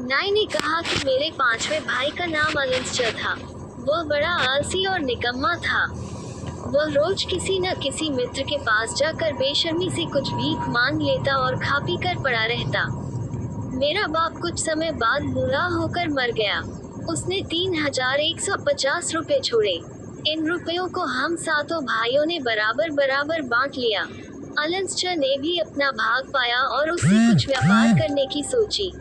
नाई ने कहा कि मेरे पांचवें भाई का नाम अलिंस्टर था। वह बड़ा आलसी और निकम्मा था। वह रोज किसी न किसी मित्र के पास जाकर बेशर्मी से कुछ भीख मांग लेता और खा पी कर पड़ा रहता। मेरा बाप कुछ समय बाद बूढ़ा होकर मर गया। उसने 3150 रुपए छोड़े। इन रुपयों को हम सातों भाइयों ने बराबर बराबर बांट लिया। अलिंस्टर ने भी अपना भाग पाया और उससे कुछ व्यापार करने की सोची।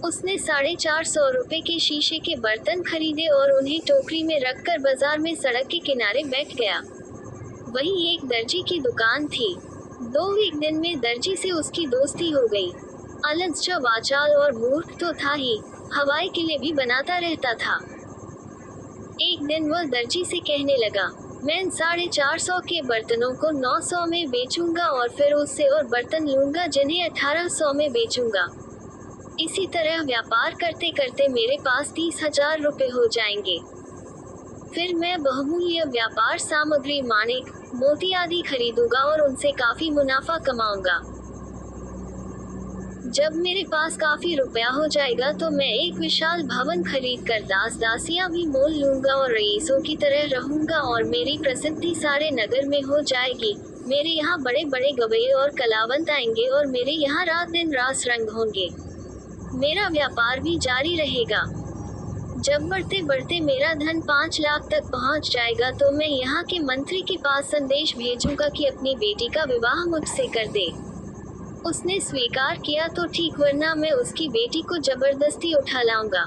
उसने 450 रुपए के शीशे के बर्तन खरीदे और उन्हें टोकरी में रखकर बाजार में सड़क के किनारे बैठ गया। वहीं एक दर्जी की दुकान थी। एक दिन में दर्जी से उसकी दोस्ती हो गई। अलिंस्टर वाचाल और मूर्ख तो था ही, हवाई किले भी बनाता रहता था। एक दिन वह दर्जी से कहने लगा, मैं इन 450 के बर्तनों को 900 में बेचूंगा और फिर उससे और बर्तन लूंगा जिन्हें 1800 में बेचूंगा। इसी तरह व्यापार करते करते मेरे पास 30,000 रुपए हो जाएंगे। फिर मैं बहुमूल्य व्यापार सामग्री माणिक, मोती आदि खरीदूंगा और उनसे काफी मुनाफा कमाऊंगा। जब मेरे पास काफी रुपया हो जाएगा तो मैं एक विशाल भवन खरीद कर दास दासियां भी मोल लूंगा और रईसों की तरह रहूंगा और मेरी प्रसिद्धि सारे नगर में हो जाएगी। मेरे यहाँ बड़े बड़े गवैये और कलावंत आएंगे और मेरे यहाँ रात दिन रास रंग होंगे। मेरा व्यापार भी जारी रहेगा। जब बढ़ते बढ़ते मेरा धन 5 लाख तक पहुंच जाएगा तो मैं यहाँ के मंत्री के पास संदेश भेजूंगा कि अपनी बेटी का विवाह मुझसे कर दे। उसने स्वीकार किया तो ठीक, वरना मैं उसकी बेटी को जबरदस्ती उठा लाऊंगा।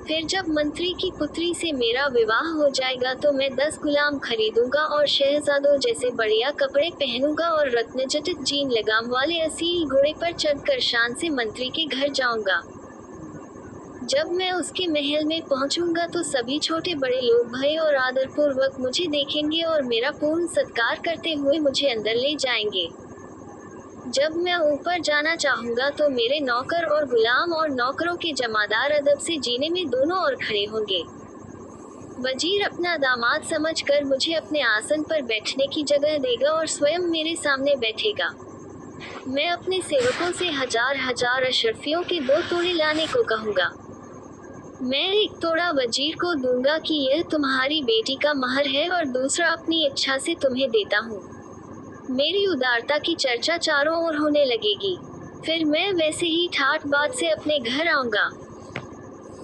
फिर जब मंत्री की पुत्री से मेरा विवाह हो जाएगा तो मैं 10 गुलाम खरीदूंगा और शहजादों जैसे बढ़िया कपड़े पहनूंगा और रत्नजटित जीन लगाम वाले असील घोड़े पर चढ़कर शान से मंत्री के घर जाऊंगा। जब मैं उसके महल में पहुंचूंगा तो सभी छोटे बड़े लोग भय और आदर पूर्वक मुझे देखेंगे और मेरा पूर्ण सत्कार करते हुए मुझे अंदर ले जाएंगे। जब मैं ऊपर जाना चाहूंगा तो मेरे नौकर और गुलाम और नौकरों के जमादार अदब से जीने में दोनों ओर खड़े होंगे। वजीर अपना दामाद समझकर मुझे अपने आसन पर बैठने की जगह देगा और स्वयं मेरे सामने बैठेगा। मैं अपने सेवकों से हजार हजार अशरफियों के 2 तोड़े लाने को कहूँगा। मैं एक तोड़ा वजीर को दूंगा कि यह तुम्हारी बेटी का महर है और दूसरा अपनी इच्छा से तुम्हें देता हूँ। मेरी उदारता की चर्चा चारों ओर होने लगेगी। फिर मैं वैसे ही ठाठ बात से अपने घर आऊंगा।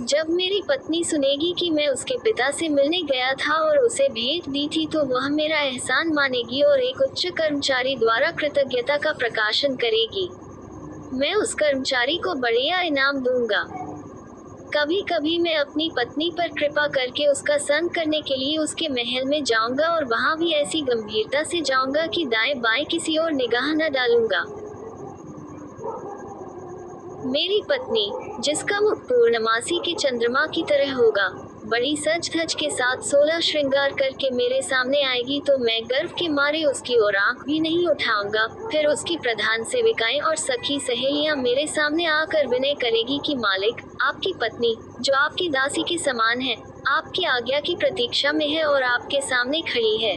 जब मेरी पत्नी सुनेगी कि मैं उसके पिता से मिलने गया था और उसे भेंट दी थी तो वह मेरा एहसान मानेगी और एक उच्च कर्मचारी द्वारा कृतज्ञता का प्रकाशन करेगी। मैं उस कर्मचारी को बढ़िया इनाम दूंगा। कभी कभी मैं अपनी पत्नी पर कृपा करके उसका संग करने के लिए उसके महल में जाऊंगा और वहां भी ऐसी गंभीरता से जाऊंगा कि दाएं बाएं किसी और निगाह न डालूंगा। मेरी पत्नी, जिसका मुख पूर्णमासी के चंद्रमा की तरह होगा, बड़ी सज धज के साथ 16 श्रृंगार करके मेरे सामने आएगी तो मैं गर्व के मारे उसकी ओर आंख भी नहीं उठाऊंगा। फिर उसकी प्रधान सेविकाएं और सखी सहेलियां मेरे सामने आकर विनय करेगी कि मालिक, आपकी पत्नी, जो आपकी दासी के समान है, आपकी आज्ञा की प्रतीक्षा में है और आपके सामने खड़ी है।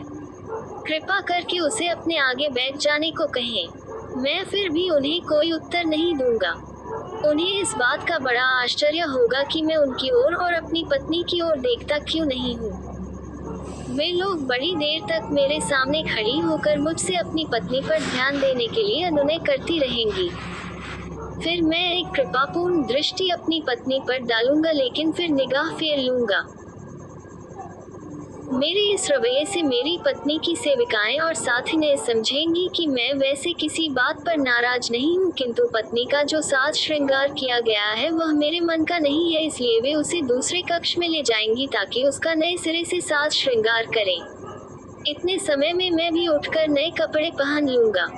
कृपा करके उसे अपने आगे बैठ जाने को कहें। मैं फिर भी उन्हें कोई उत्तर नहीं दूंगा। उन्हें इस बात का बड़ा आश्चर्य होगा कि मैं उनकी ओर और अपनी पत्नी की ओर देखता क्यों नहीं हूँ। वे लोग बड़ी देर तक मेरे सामने खड़ी होकर मुझसे अपनी पत्नी पर ध्यान देने के लिए अनुनय करती रहेंगी। फिर मैं एक कृपापूर्ण दृष्टि अपनी पत्नी पर डालूंगा लेकिन फिर निगाह फेर लूंगा। मेरे इस रवैये से मेरी पत्नी की सेविकाएं और साथिनें समझेंगी कि मैं वैसे किसी बात पर नाराज नहीं हूँ, किंतु पत्नी का जो साज श्रृंगार किया गया है वह मेरे मन का नहीं है, इसलिए वे उसे दूसरे कक्ष में ले जाएंगी ताकि उसका नए सिरे से साज श्रृंगार करें। इतने समय में मैं भी उठकर नए कपड़े पहन लूंगा।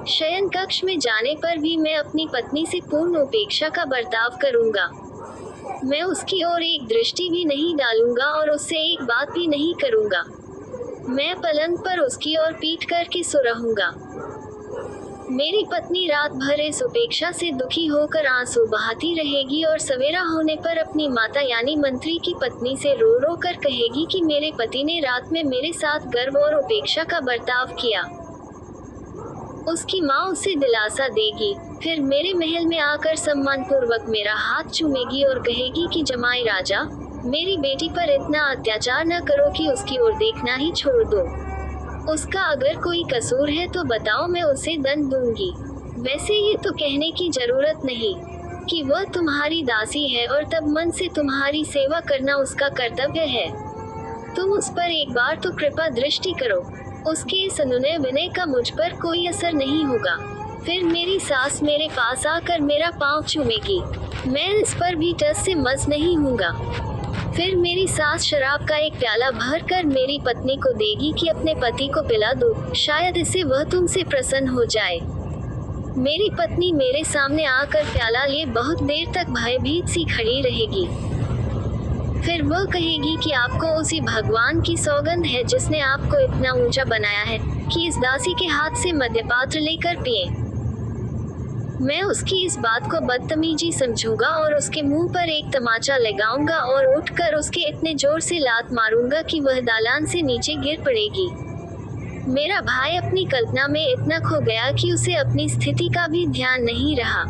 शयन कक्ष में जाने पर भी मैं अपनी पत्नी से पूर्ण उपेक्षा का बर्ताव करूंगा। मैं उसकी ओर एक दृष्टि भी नहीं डालूंगा और उससे एक बात भी नहीं करूंगा। मैं पलंग पर उसकी ओर पीठ करके सो रहूंगा। मेरी पत्नी रात भर इस उपेक्षा से दुखी होकर आंसू बहाती रहेगी और सवेरा होने पर अपनी माता यानी मंत्री की पत्नी से रो रो कर कहेगी कि मेरे पति ने रात में मेरे साथ गर्व और उपेक्षा का बर्ताव किया। उसकी माँ उसे दिलासा देगी, फिर मेरे महल में आकर सम्मान पूर्वक मेरा हाथ चूमेगी और कहेगी कि जमाई राजा, मेरी बेटी पर इतना अत्याचार न करो कि उसकी ओर देखना ही छोड़ दो। उसका अगर कोई कसूर है तो बताओ, मैं उसे दंड दूंगी। वैसे ये तो कहने की जरूरत नहीं कि वह तुम्हारी दासी है और तब मन से तुम्हारी सेवा करना उसका कर्तव्य है। तुम उस पर एक बार तो कृपा दृष्टि करो, उसके इस अनुनय विनय का मुझ पर कोई असर नहीं होगा। फिर मेरी सास मेरे पास आकर मेरा पाँव चूमेगी, मैं इस पर भी टस से मस नहीं हूँगा। फिर मेरी सास शराब का एक प्याला भर कर मेरी पत्नी को देगी कि अपने पति को पिला दो, शायद इससे वह तुमसे प्रसन्न हो जाए। मेरी पत्नी मेरे सामने आकर प्याला लिए बहुत देर तक भयभीत सी खड़ी रहेगी। फिर वह कहेगी कि आपको उसी भगवान की सौगंध है जिसने आपको इतना ऊंचा बनाया है कि इस दासी के हाथ से मद्यपात्र लेकर पिए। मैं उसकी इस बात को बदतमीजी समझूंगा और उसके मुंह पर एक तमाचा लगाऊंगा और उठकर उसके इतने जोर से लात मारूंगा कि वह दालान से नीचे गिर पड़ेगी। मेरा भाई अपनी कल्पना में इतना खो गया कि उसे अपनी स्थिति का भी ध्यान नहीं रहा।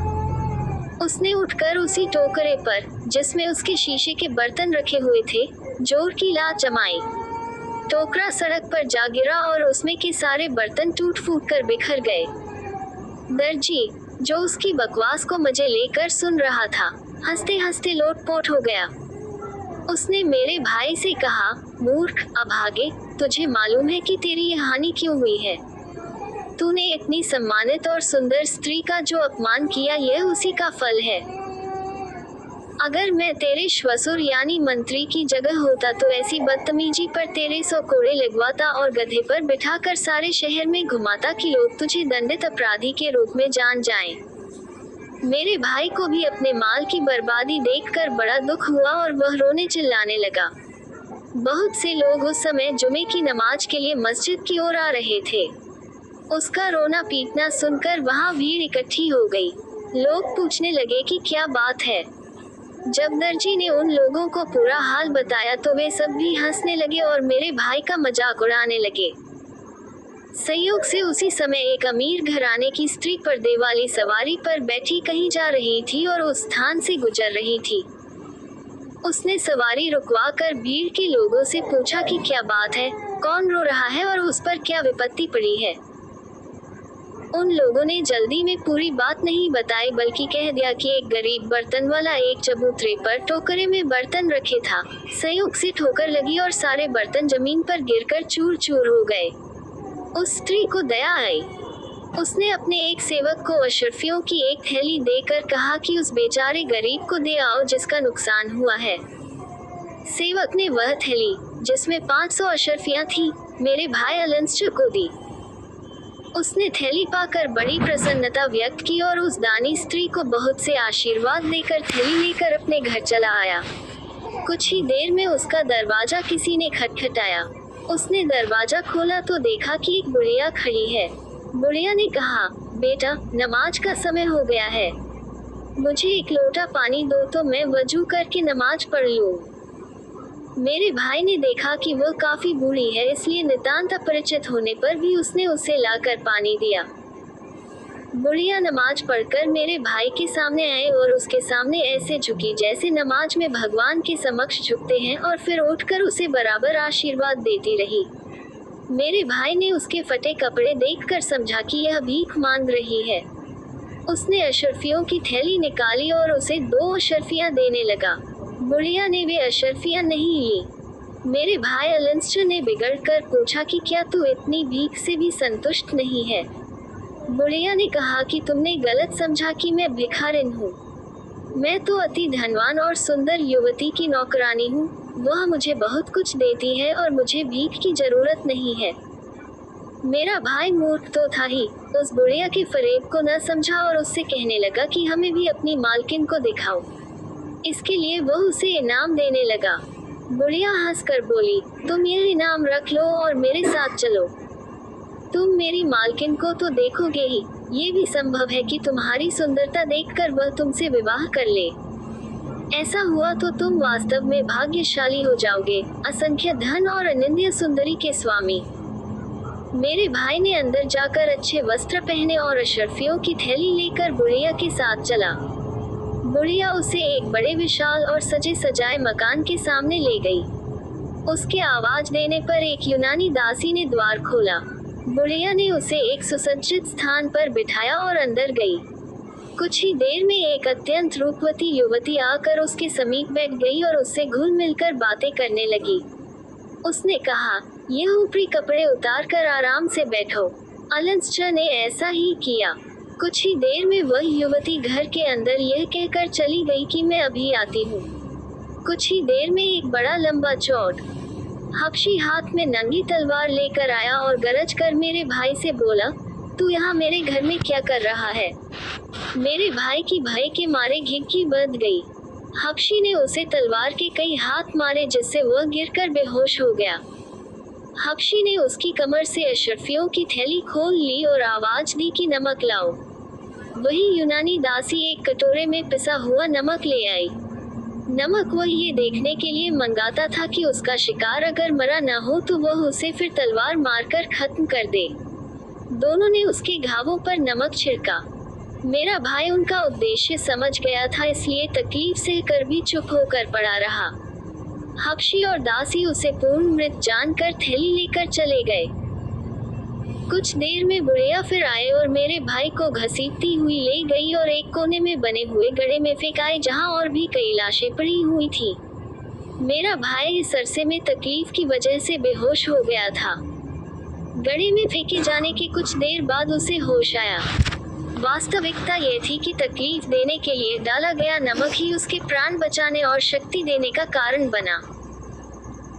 उसने उठकर उसी टोकरे पर, जिसमें उसके शीशे के बर्तन रखे हुए थे, जोर की लात जमाई। टोकरा सड़क पर जा गिरा और उसमें के सारे बर्तन टूट फूट कर बिखर गए। दर्जी, जो उसकी बकवास को मजे लेकर सुन रहा था, हंसते हंसते लोटपोट हो गया। उसने मेरे भाई से कहा, मूर्ख अभागे, तुझे मालूम है कि तेरी यह हानि क्यों हुई है? तूने इतनी सम्मानित और सुंदर स्त्री का जो अपमान किया, यह उसी का फल है। अगर मैं तेरे श्वसुर यानी मंत्री की जगह होता तो ऐसी बदतमीजी पर तेरे 100 कोड़े लगवाता और गधे पर बिठाकर सारे शहर में घुमाता कि लोग तुझे दंडित अपराधी के रूप में जान जाएं। मेरे भाई को भी अपने माल की बर्बादी देखकर बड़ा दुख हुआ और वह रोने चिल्लाने लगा। बहुत से लोग उस समय जुमे की नमाज के लिए मस्जिद की ओर आ रहे थे। उसका रोना पीटना सुनकर वहां भीड़ इकट्ठी हो गई। लोग पूछने लगे कि क्या बात है। जब दर्जी ने उन लोगों को पूरा हाल बताया तो वे सब भी हंसने लगे और मेरे भाई का मजाक उड़ाने लगे। संयोग से उसी समय एक अमीर घराने की स्त्री पर्दे वाली सवारी पर बैठी कहीं जा रही थी और उस स्थान से गुजर रही थी। उसने सवारी रुकवा कर भीड़ के लोगों से पूछा कि क्या बात है, कौन रो रहा है और उस पर क्या विपत्ति पड़ी है। उन लोगों ने जल्दी में पूरी बात नहीं बताई, बल्कि कह दिया कि एक गरीब बर्तन वाला एक चबूतरे पर टोकरे में बर्तन रखे था। संयोग से ठोकर लगी और सारे बर्तन जमीन पर गिरकर चूर चूर हो गए। उस स्त्री को दया आई। उसने अपने एक सेवक को अशर्फियों की एक थैली देकर कहा कि उस बेचारे गरीब को दे आओ जिसका नुकसान हुआ है। सेवक ने वह थैली, जिसमें 500 अशर्फियां थी, मेरे भाई अलंस्टर को दी। उसने थैली पाकर बड़ी प्रसन्नता व्यक्त की और उस दानी स्त्री को बहुत से आशीर्वाद देकर थैली लेकर अपने घर चला आया। कुछ ही देर में उसका दरवाजा किसी ने खटखटाया। उसने दरवाजा खोला तो देखा कि एक बुढ़िया खड़ी है। बुढ़िया ने कहा, बेटा, नमाज का समय हो गया है, मुझे एक लोटा पानी दो तो मैं वजू करके नमाज पढ़ लूं। मेरे भाई ने देखा कि वह काफी बूढ़ी है, इसलिए नितांत अपरिचित होने पर भी उसने उसे लाकर पानी दिया। बुढ़िया नमाज पढ़कर मेरे भाई के सामने आए और उसके सामने ऐसे झुकी जैसे नमाज में भगवान के समक्ष झुकते हैं, और फिर उठकर उसे बराबर आशीर्वाद देती रही। मेरे भाई ने उसके फटे कपड़े देखकर समझा कि यह भीख मांग रही है। उसने अशर्फियों की थैली निकाली और उसे 2 अशर्फियां देने लगा। बुढ़िया ने वे अशर्फियां नहीं ली। मेरे भाई अलंस्टर ने बिगड़ कर पूछा कि क्या तू इतनी भीख से भी संतुष्ट नहीं है? बुढ़िया ने कहा कि तुमने गलत समझा कि मैं भिखारिन हूँ। मैं तो अति धनवान और सुंदर युवती की नौकरानी हूँ। वह मुझे बहुत कुछ देती है और मुझे भीख की जरूरत नहीं है। मेरा भाई मूर्ख तो था ही, उस बुढ़िया के फरेब को न समझा और उससे कहने लगा कि हमें भी अपनी मालकिन को दिखाओ। इसके लिए वह उसे इनाम देने लगा। बुढ़िया हंसकर बोली, तुम यह इनाम रख लो और मेरे साथ चलो। तुम मेरी मालकिन को तो देखोगे ही, ये भी संभव है कि तुम्हारी सुंदरता देखकर वह तुमसे विवाह कर ले। ऐसा हुआ तो तुम वास्तव में भाग्यशाली हो जाओगे, असंख्य धन और अनिंद्य सुंदरी के स्वामी। मेरे भाई ने अंदर जाकर अच्छे वस्त्र पहने और अशर्फियों की थैली लेकर बुढ़िया के साथ चला। बुढ़िया उसे एक बड़े विशाल और सजे सजाए मकान के सामने ले गई। उसके आवाज देने पर एक यूनानी दासी ने द्वार खोला। बुढ़िया ने उसे एक सुसज्जित स्थान पर बिठाया और अंदर गई। कुछ ही देर में एक अत्यंत रूपवती युवती आकर उसके समीप बैठ गई और उससे घुल मिलकर बातें करने लगी। उसने कहा, यह ऊपरी कपड़े उतार कर आराम से बैठो। अलेक्जेंडर ने ऐसा ही किया। कुछ ही देर में वह युवती घर के अंदर यह कहकर चली गई कि मैं अभी आती हूँ। कुछ ही देर में एक बड़ा लंबा चौड़ हबशी हाथ में नंगी तलवार लेकर आया और गरज कर मेरे भाई से बोला, तू यहाँ मेरे घर में क्या कर रहा है? मेरे भाई की भय के मारे घिघी बंध गई। हबशी ने उसे तलवार के कई हाथ मारे जिससे वह गिरकर बेहोश हो गया। हबशी ने उसकी कमर से अशर्फियों की थैली खोल ली और आवाज दी कि नमक लाओ। वही यूनानी दासी एक कटोरे में पिसा हुआ नमक ले आई। नमक वह ये देखने के लिए मंगाता था कि उसका शिकार अगर मरा न हो तो वह उसे फिर तलवार मारकर खत्म कर दे। दोनों ने उसके घावों पर नमक छिड़का। मेरा भाई उनका उद्देश्य समझ गया था, इसलिए तकलीफ सहकर भी चुप होकर पड़ा रहा। हबशी और दासी उसे पूर्ण मृत जानकर थैली लेकर चले गए। कुछ देर में बुढ़िया फिर आए और मेरे भाई को घसीटती हुई ले गई और एक कोने में बने हुए गड्ढे में फेंकाए जहां और भी कई लाशें पड़ी हुई थी। मेरा भाई इस अरसे में तकलीफ की वजह से बेहोश हो गया था। गड्ढे में फेंके जाने के कुछ देर बाद उसे होश आया। वास्तविकता यह थी कि तकलीफ देने के लिए डाला गया नमक ही उसके प्राण बचाने और शक्ति देने का कारण बना।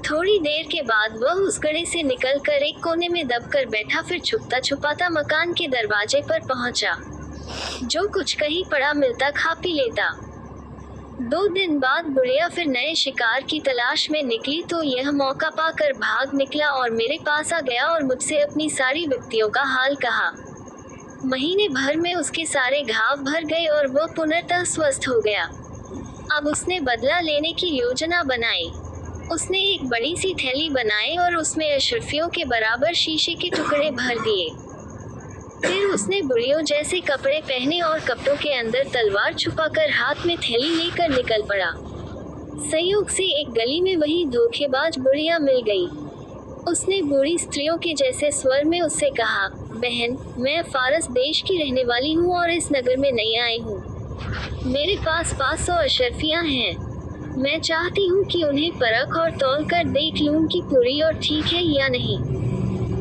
थोड़ी देर के बाद वह उस गड्ढे से निकलकर एक कोने में दबकर बैठा, फिर छुपता छुपाता मकान के दरवाजे पर पहुंचा। जो कुछ कहीं पड़ा मिलता खा पी लेता। 2 दिन बाद बुढ़िया फिर नए शिकार की तलाश में निकली तो यह मौका पाकर भाग निकला और मेरे पास आ गया और मुझसे अपनी सारी विपत्तियों का हाल कहा। महीने भर में उसके सारे घाव भर गए और वह पुनर्तः स्वस्थ हो गया। अब उसने बदला लेने की योजना बनाई। उसने एक बड़ी सी थैली बनाई और उसमें अशर्फियों के बराबर शीशे के टुकड़े भर दिए। फिर उसने बुढ़ियों जैसे कपड़े पहने और कपड़ों के अंदर तलवार छुपाकर हाथ में थैली लेकर निकल पड़ा। संयोग से एक गली में वही धोखेबाज बुढ़िया मिल गई। उसने बूढ़ी स्त्रियों के जैसे स्वर में उससे कहा, बहन, मैं फारस देश की रहने वाली हूँ और इस नगर में नई आई हूँ। मेरे पास 500 अशर्फियाँ हैं। मैं चाहती हूँ कि उन्हें परख और तौल कर देख लूँ कि पूरी और ठीक है या नहीं।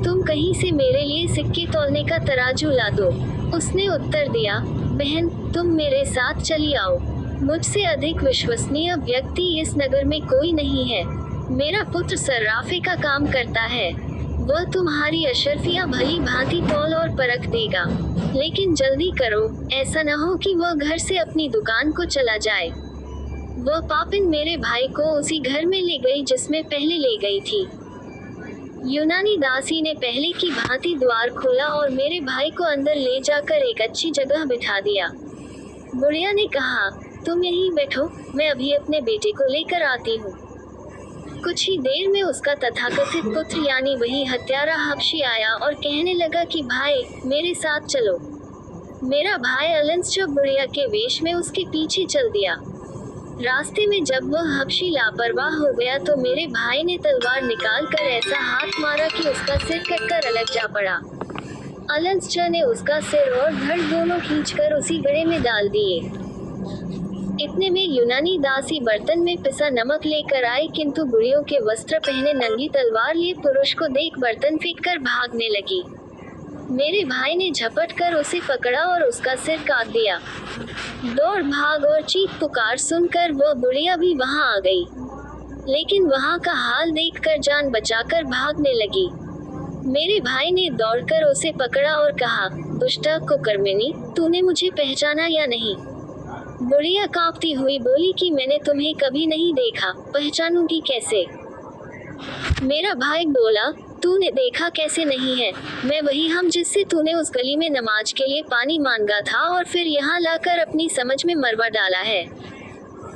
तुम कहीं से मेरे लिए सिक्के तौलने का तराजू ला दो। उसने उत्तर दिया, बहन, तुम मेरे साथ चली आओ। मुझसे अधिक विश्वसनीय व्यक्ति इस नगर में कोई नहीं है। मेरा पुत्र सर्राफे का काम करता है। वह तुम्हारी अशर्फियाँ भली भांति तौल और परख देगा। लेकिन जल्दी करो, ऐसा न हो कि वह घर से अपनी दुकान को चला जाए। वह पापिन मेरे भाई को उसी घर में ले गई जिसमें पहले ले गई थी। यूनानी दासी ने पहले की भांति द्वार खोला और मेरे भाई को अंदर ले जाकर एक अच्छी जगह बिठा दिया। बुढ़िया ने कहा, तुम यहीं बैठो, मैं अभी अपने बेटे को लेकर आती हूँ। कुछ ही देर में उसका तथाकथित पुत्र यानी वही हत्यारा हबशी आया और कहने लगा कि भाई, मेरे साथ चलो। मेरा भाई अलेक्जेंडर बुढ़िया के वेश में उसके पीछे चल दिया। रास्ते में जब वह हबशी लापरवाह हो गया तो मेरे भाई ने तलवार निकाल कर ऐसा हाथ मारा कि उसका सिर कटकर अलग जा पड़ा। अलेक्जेंडर ने उसका सिर और धड़ दोनों खींचकर उसी गड्ढे में डाल दिए। इतने में यूनानी दासी बर्तन में पिसा नमक लेकर आई, किंतु बुढ़ियों के वस्त्र पहने नंगी तलवार लिए पुरुष को देख बर्तन फेंककर भागने लगी। मेरे भाई ने झपट कर उसे पकड़ा और उसका सिर काट दिया। दौड़ भाग और चीख पुकार सुनकर वह बुढ़िया भी वहां आ गई, लेकिन वहां का हाल देखकर जान बचाकर भागने लगी। मेरे भाई ने दौड़कर उसे पकड़ा और कहा, दुष्टा कुकर्मिनी, तूने मुझे पहचाना या नहीं? बुढ़िया कांपती हुई बोली कि मैंने तुम्हें कभी नहीं देखा, पहचानूंगी कैसे? मेरा भाई बोला, तूने देखा कैसे नहीं है? मैं वही हम जिससे तूने उस गली में नमाज के लिए पानी मांगा था और फिर यहाँ लाकर अपनी समझ में मरवा डाला है।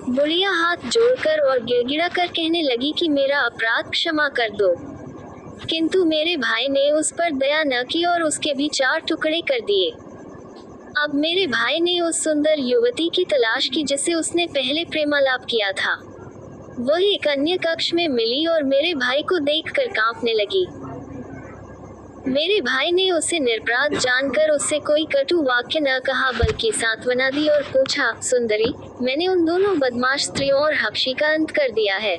बुढ़िया हाथ जोड़कर और गिड़गिड़ा कर कहने लगी कि मेरा अपराध क्षमा कर दो। किंतु मेरे भाई ने उस पर दया न की और उसके भी 4 टुकड़े कर दिए। अब मेरे भाई ने उस सुंदर युवती की तलाश की जिससे उसने पहले प्रेमालाप किया था। वह एक अन्य कक्ष में मिली और मेरे भाई को देखकर कांपने लगी। मेरे भाई ने उसे निरपराध जानकर उससे कोई कटु वाक्य न कहा बल्कि सांत्वना दी और पूछा, सुंदरी, मैंने उन दोनों बदमाश स्त्रियों और हक्षी का अंत कर दिया है।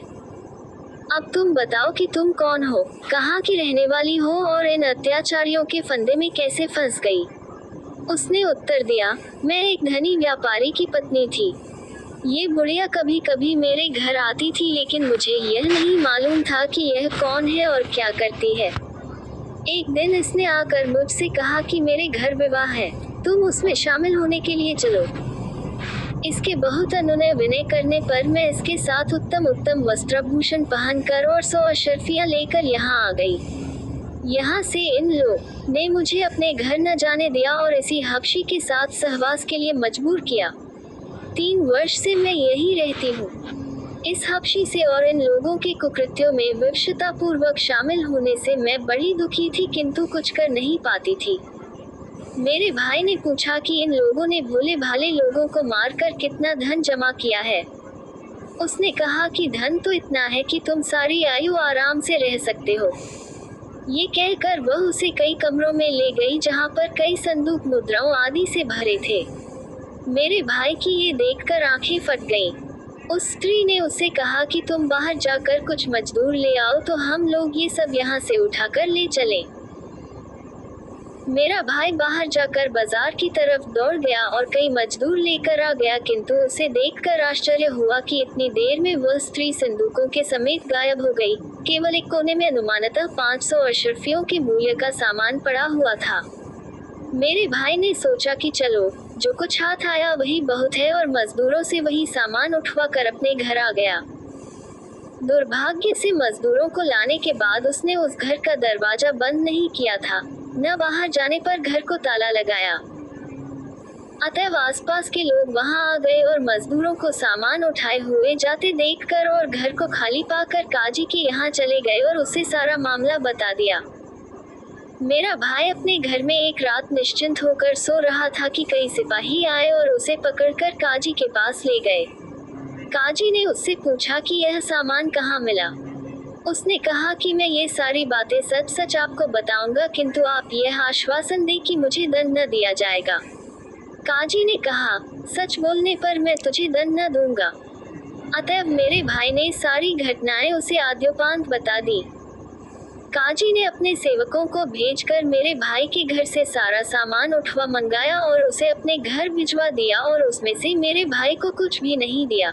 अब तुम बताओ कि तुम कौन हो, कहाँ की रहने वाली हो और इन अत्याचारियों के फंदे में कैसे फंस गई। उसने उत्तर दिया, मैं एक धनी व्यापारी की पत्नी थी। ये बुढ़िया कभी कभी मेरे घर आती थी लेकिन मुझे यह नहीं मालूम था कि यह कौन है और क्या करती है। एक दिन इसने आकर मुझसे कहा कि मेरे घर विवाह है, तुम उसमें शामिल होने के लिए चलो। इसके बहुत अनुनय विनय करने पर मैं इसके साथ उत्तम उत्तम वस्त्रभूषण पहनकर और 100 अशर्फियां लेकर यहाँ आ गई। यहाँ से इन लोग ने मुझे अपने घर न जाने दिया और इसी हक्षी के साथ सहवास के लिए मजबूर किया। 3 वर्ष से मैं यही रहती हूँ। इस हक्षी से और इन लोगों के कुकृत्यों में विवशता पूर्वक शामिल होने से मैं बड़ी दुखी थी किंतु कुछ कर नहीं पाती थी। मेरे भाई ने पूछा कि इन लोगों ने भोले भाले लोगों को मारकर कितना धन जमा किया है। उसने कहा कि धन तो इतना है कि तुम सारी आयु आराम से रह सकते हो। ये कहकर वह उसे कई कमरों में ले गई जहाँ पर कई संदूक मुद्राओं आदि से भरे थे। मेरे भाई की ये देखकर आंखें फट गईं। उस स्त्री ने उससे कहा कि तुम बाहर जाकर कुछ मजदूर ले आओ तो हम लोग ये सब यहाँ से उठाकर ले चलें। मेरा भाई बाहर जाकर बाजार की तरफ दौड़ गया और कई मजदूर लेकर आ गया किंतु उसे देखकर आश्चर्य हुआ कि इतनी देर में वह स्त्री संदूकों के समेत गायब हो गई। केवल एक कोने में अनुमानतः 500 अशर्फियों के मूल्य का सामान पड़ा हुआ था। मेरे भाई ने सोचा कि चलो, जो कुछ हाथ आया वही बहुत है और मजदूरों से वही सामान उठवा कर अपने घर आ गया। दुर्भाग्य से मजदूरों को लाने के बाद उसने उस घर का दरवाजा बंद नहीं किया था, न बाहर जाने पर घर को ताला लगाया। अतएव आसपास के लोग वहां आ गए और मजदूरों को सामान उठाए हुए जाते देखकर और घर को खाली पाकर काजी के यहाँ चले गए और उसे सारा मामला बता दिया। मेरा भाई अपने घर में एक रात निश्चिंत होकर सो रहा था कि कई सिपाही आए और उसे पकड़कर काजी के पास ले गए। काजी ने उससे पूछा कि यह सामान कहाँ मिला। उसने कहा कि मैं ये सारी बातें सच सच आपको बताऊंगा किंतु आप यह आश्वासन दें कि मुझे दंड न दिया जाएगा। काजी ने कहा, सच बोलने पर मैं तुझे दंड न दूंगा। अतएव मेरे भाई ने सारी घटनाएं उसे आद्योपांत बता दी। काजी ने अपने सेवकों को भेजकर मेरे भाई के घर से सारा सामान उठवा मंगाया और उसे अपने घर भिजवा दिया और उसमें से मेरे भाई को कुछ भी नहीं दिया।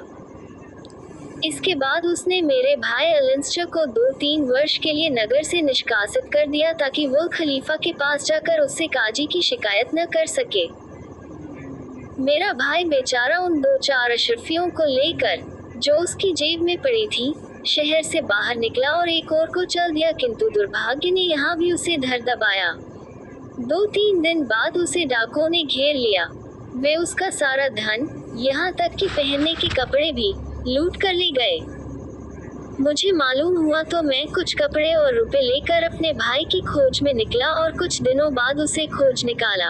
इसके बाद उसने मेरे भाई अलिंस्टर को 2-3 वर्ष के लिए नगर से निष्कासित कर दिया ताकि वह खलीफा के पास जाकर उससे काजी की शिकायत न कर सके। मेरा भाई बेचारा उन 2-4 अशर्फियों को लेकर, जो उसकी जेब में पड़ी थी, शहर से बाहर निकला और एक और को चल दिया किंतु दुर्भाग्य ने यहाँ भी उसे धर दबाया। 2-3 दिन बाद उसे डाकुओं ने घेर लिया। वे उसका सारा धन, यहाँ तक कि पहनने के कपड़े भी, लूट कर ले गए। मुझे मालूम हुआ तो मैं कुछ कपड़े और रुपए लेकर अपने भाई की खोज में निकला और कुछ दिनों बाद उसे खोज निकाला।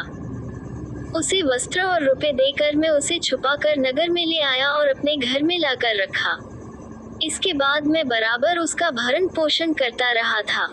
उसे वस्त्र और रुपए देकर मैं उसे छुपा कर नगर में ले आया और अपने घर में लाकर रखा। इसके बाद मैं बराबर उसका भरण पोषण करता रहा था।